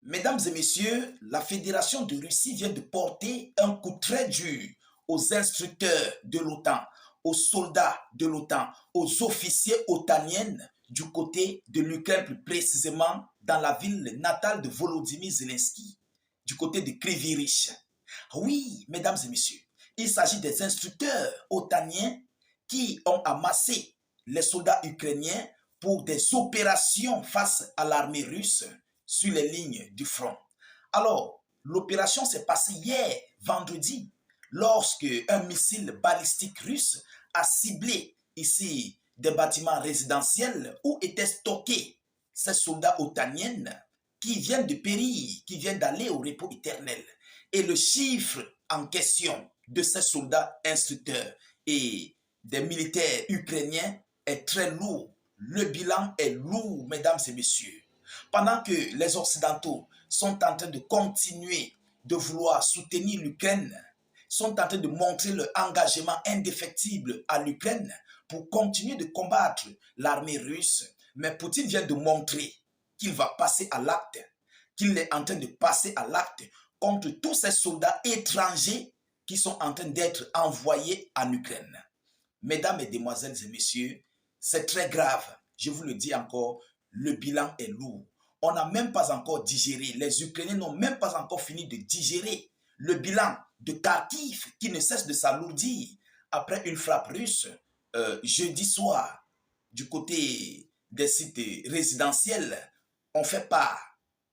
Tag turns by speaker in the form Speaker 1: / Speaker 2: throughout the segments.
Speaker 1: Mesdames et messieurs, la Fédération de Russie vient de porter un coup très dur aux instructeurs de l'OTAN, aux soldats de l'OTAN, aux officiers otaniens du côté de l'Ukraine, plus précisément dans la ville natale de Volodymyr Zelensky, du côté de Kryvyi. Oui, mesdames et messieurs, il s'agit des instructeurs otaniens qui ont amassé les soldats ukrainiens pour des opérations face à l'armée russe sur les lignes du front. Alors, l'opération s'est passée hier, vendredi, lorsque un missile balistique russe a ciblé ici des bâtiments résidentiels où étaient stockés ces soldats otaniens qui viennent de périr, qui viennent d'aller au repos éternel. Et le chiffre en question de ces soldats instructeurs et des militaires ukrainiens est très lourd. Le bilan est lourd, mesdames et messieurs. Pendant que les Occidentaux sont en train de continuer de vouloir soutenir l'Ukraine, sont en train de montrer leur engagement indéfectible à l'Ukraine pour continuer de combattre l'armée russe, mais Poutine vient de montrer qu'il va passer à l'acte, qu'il est en train de passer à l'acte contre tous ces soldats étrangers qui sont en train d'être envoyés en Ukraine. Mesdames, Mesdemoiselles et messieurs, c'est très grave. Je vous le dis encore, le bilan est lourd. On n'a même pas encore digéré, les Ukrainiens n'ont même pas encore fini de digérer le bilan de Kharkiv qui ne cesse de s'alourdir après une frappe russe jeudi soir du côté des sites résidentiels. On fait part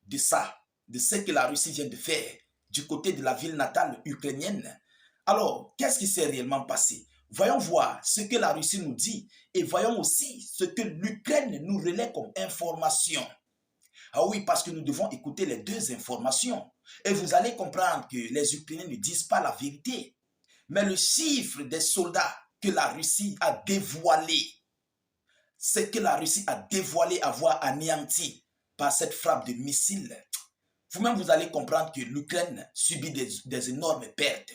Speaker 1: de ça, de ce que la Russie vient de faire du côté de la ville natale ukrainienne. Alors, qu'est-ce qui s'est réellement passé? Voyons voir ce que la Russie nous dit et voyons aussi ce que l'Ukraine nous relaie comme information. Ah oui, parce que nous devons écouter les deux informations. Et vous allez comprendre que les Ukrainiens ne disent pas la vérité. Mais le chiffre des soldats que la Russie a dévoilé, ce que la Russie a dévoilé avoir anéanti par cette frappe de missiles, vous-même vous allez comprendre que l'Ukraine subit des énormes pertes.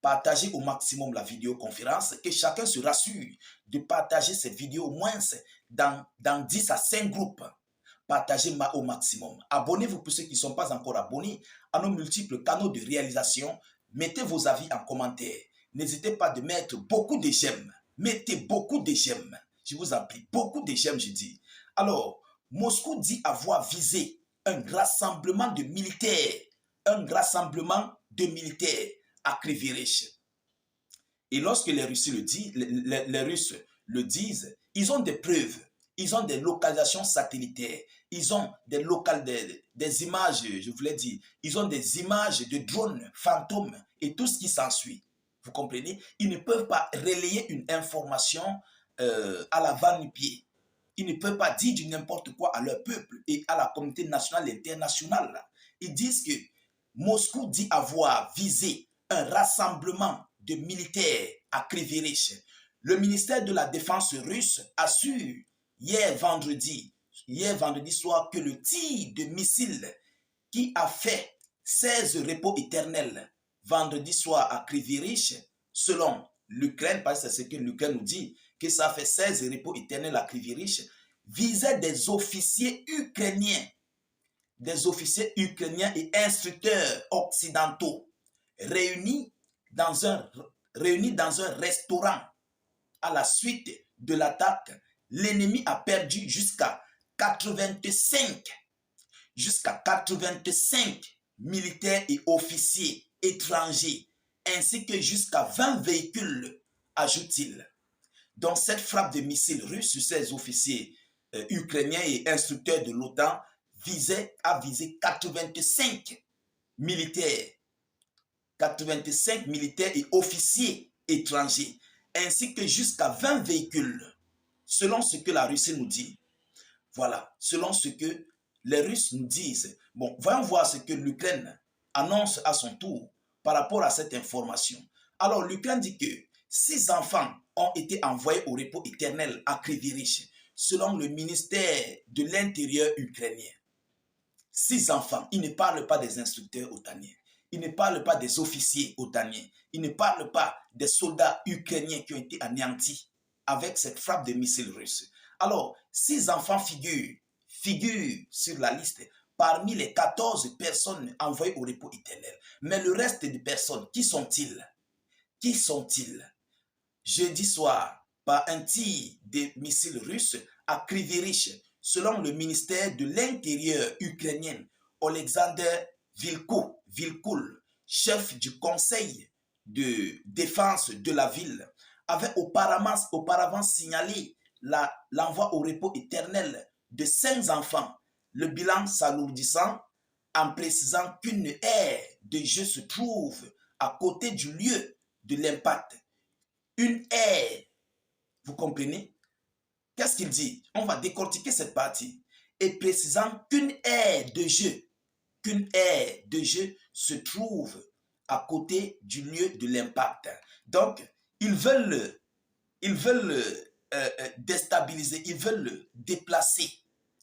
Speaker 1: Partagez au maximum la vidéoconférence, que chacun se rassure de partager cette vidéo au moins dans 10 à 5 groupes. Partagez au maximum. Abonnez-vous pour ceux qui ne sont pas encore abonnés à nos multiples canaux de réalisation. Mettez vos avis en commentaire. N'hésitez pas de mettre beaucoup de j'aime. Mettez beaucoup de j'aime. Je vous en prie, beaucoup de j'aime, je dis. Alors, Moscou dit avoir visé un rassemblement de militaires. Un rassemblement de militaires à Kryvyi. Et lorsque les Russes les Russes le disent, ils ont des preuves. Ils ont des localisations satellitaires. Ils ont des images, je voulais dire, ils ont des images de drones, fantômes et tout ce qui s'ensuit. Vous comprenez? Ils ne peuvent pas relayer une information à la va-nu-pied. Ils ne peuvent pas dire du n'importe quoi à leur peuple et à la communauté nationale et internationale. Ils disent que Moscou dit avoir visé un rassemblement de militaires à Kryvyi. Le ministère de la Défense russe assure hier vendredi soir que le tir de missiles qui a fait 16 repos éternels vendredi soir à Kryvyi, selon l'Ukraine, parce que c'est ce que l'Ukraine nous dit, que ça fait 16 repos éternels à Kryvyi, visait des officiers ukrainiens et instructeurs occidentaux réunis dans un restaurant. À la suite de l'attaque, l'ennemi a perdu jusqu'à 85 militaires et officiers étrangers, ainsi que jusqu'à 20 véhicules, ajoute-t-il. Donc cette frappe de missiles russes sur ces officiers ukrainiens et instructeurs de l'OTAN a visé 85 militaires et officiers étrangers, ainsi que jusqu'à 20 véhicules, selon ce que la Russie nous dit. Voilà, selon ce que les Russes nous disent. Bon, voyons voir ce que l'Ukraine annonce à son tour par rapport à cette information. Alors, l'Ukraine dit que 6 enfants ont été envoyés au repos éternel à Kryvyi, selon le ministère de l'Intérieur ukrainien. 6 enfants, il ne parle pas des instructeurs otaniens. Il ne parle pas des officiers otaniens. Il ne parle pas des soldats ukrainiens qui ont été anéantis avec cette frappe de missiles russes. Alors, 6 enfants figurent sur la liste. parmi les 14 personnes envoyées au repos éternel. Mais le reste des personnes, qui sont-ils? Qui sont-ils? Jeudi soir, par un tir de missiles russes à Krivirich, selon le ministère de l'Intérieur ukrainien, Alexander Vilkoul, chef du conseil de défense de la ville, avait auparavant signalé l'envoi au repos éternel de 5 enfants, le bilan s'alourdissant en précisant qu'une aire de jeu se trouve à côté du lieu de l'impact. Une aire, vous comprenez? Qu'est-ce qu'il dit? On va décortiquer cette partie. Et précisant qu'une aire de jeu se trouve à côté du lieu de l'impact. Donc, ils veulent déstabiliser, ils veulent déplacer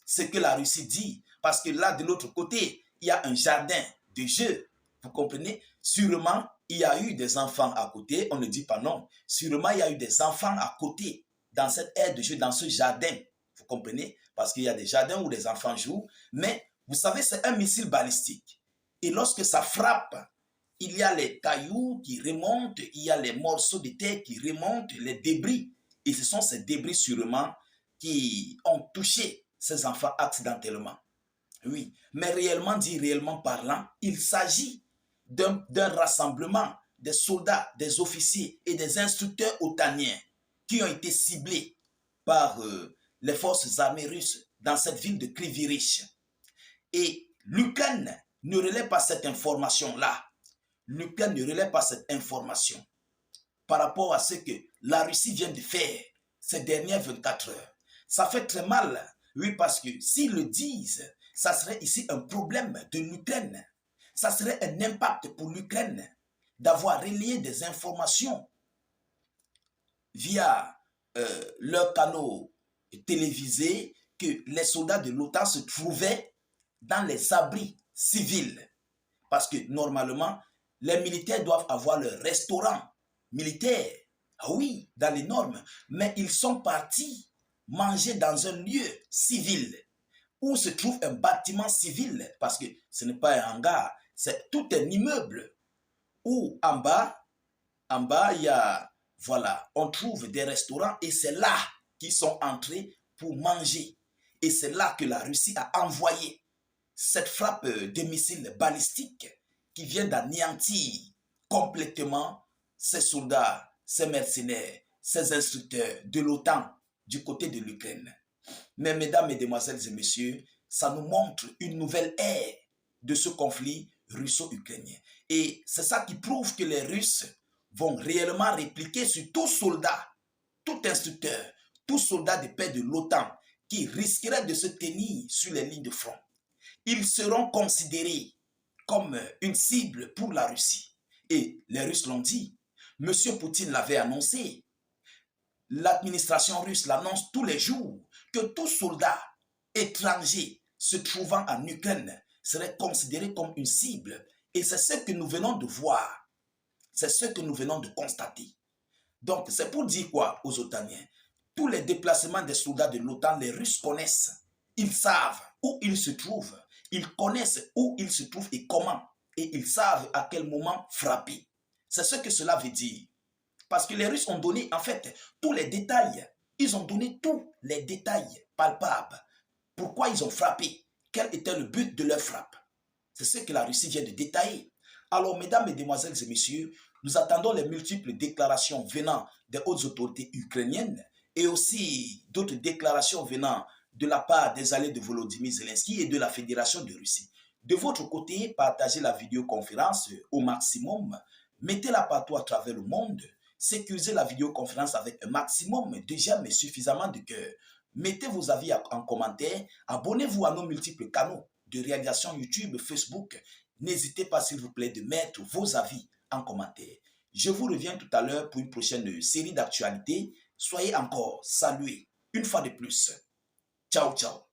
Speaker 1: ce que la Russie dit. Parce que là, de l'autre côté, il y a un jardin de jeu. Vous comprenez? Sûrement, il y a eu des enfants à côté. On ne dit pas non. Sûrement, il y a eu des enfants à côté dans cette aire de jeu, dans ce jardin. Vous comprenez? Parce qu'il y a des jardins où les enfants jouent. Mais, vous savez, c'est un missile balistique. Et lorsque ça frappe, il y a les cailloux qui remontent, il y a les morceaux de terre qui remontent, les débris. Et ce sont ces débris sûrement qui ont touché ces enfants accidentellement. Oui, mais réellement parlant, il s'agit d'un rassemblement des soldats, des officiers et des instructeurs otaniens qui ont été ciblés par les forces armées russes dans cette ville de Krivirich. Et l'Ukraine ne relaie pas cette information-là. L'Ukraine ne relaie pas cette information par rapport à ce que la Russie vient de faire ces dernières 24 heures. Ça fait très mal, oui, parce que s'ils le disent, ça serait ici un problème de l'Ukraine. Ça serait un impact pour l'Ukraine d'avoir relayé des informations via leurs canaux télévisés que les soldats de l'OTAN se trouvaient dans les abris civils. Parce que normalement, les militaires doivent avoir leur restaurant militaire. Ah oui, dans les normes. Mais ils sont partis manger dans un lieu civil où se trouve un bâtiment civil. Parce que ce n'est pas un hangar, c'est tout un immeuble où en bas, il y a, voilà, on trouve des restaurants et c'est là qu'ils sont entrés pour manger. Et c'est là que la Russie a envoyé cette frappe de missiles balistiques qui vient d'anéantir complètement ces soldats, ces mercenaires, ces instructeurs de l'OTAN du côté de l'Ukraine. Mais mesdames, mesdemoiselles et messieurs, ça nous montre une nouvelle ère de ce conflit russo-ukrainien. Et c'est ça qui prouve que les Russes vont réellement répliquer sur tout soldat, tout instructeur, tout soldat de paix de l'OTAN qui risquerait de se tenir sur les lignes de front. Ils seront considérés comme une cible pour la Russie. Et les Russes l'ont dit. Monsieur Poutine l'avait annoncé. L'administration russe l'annonce tous les jours que tout soldat étranger se trouvant en Ukraine serait considéré comme une cible. Et c'est ce que nous venons de voir. C'est ce que nous venons de constater. Donc, c'est pour dire quoi aux OTANiens? Tous les déplacements des soldats de l'OTAN, les Russes connaissent. Ils savent où ils se trouvent. Ils connaissent où ils se trouvent et comment. Et ils savent à quel moment frapper. C'est ce que cela veut dire. Parce que les Russes ont donné, en fait, tous les détails. Ils ont donné tous les détails palpables. Pourquoi ils ont frappé? Quel était le but de leur frappe? C'est ce que la Russie vient de détailler. Alors, mesdames, mesdemoiselles et messieurs, nous attendons les multiples déclarations venant des hautes autorités ukrainiennes et aussi d'autres déclarations venant de la part des alliés de Volodymyr Zelensky et de la Fédération de Russie. De votre côté, partagez la vidéoconférence au maximum, mettez-la partout à travers le monde, sécurisez la vidéoconférence avec un maximum de j'aime et suffisamment de cœur. Mettez vos avis en commentaire, abonnez-vous à nos multiples canaux de réalisation YouTube, Facebook. N'hésitez pas s'il vous plaît de mettre vos avis en commentaire. Je vous reviens tout à l'heure pour une prochaine série d'actualités. Soyez encore salués une fois de plus. Ciao, ciao.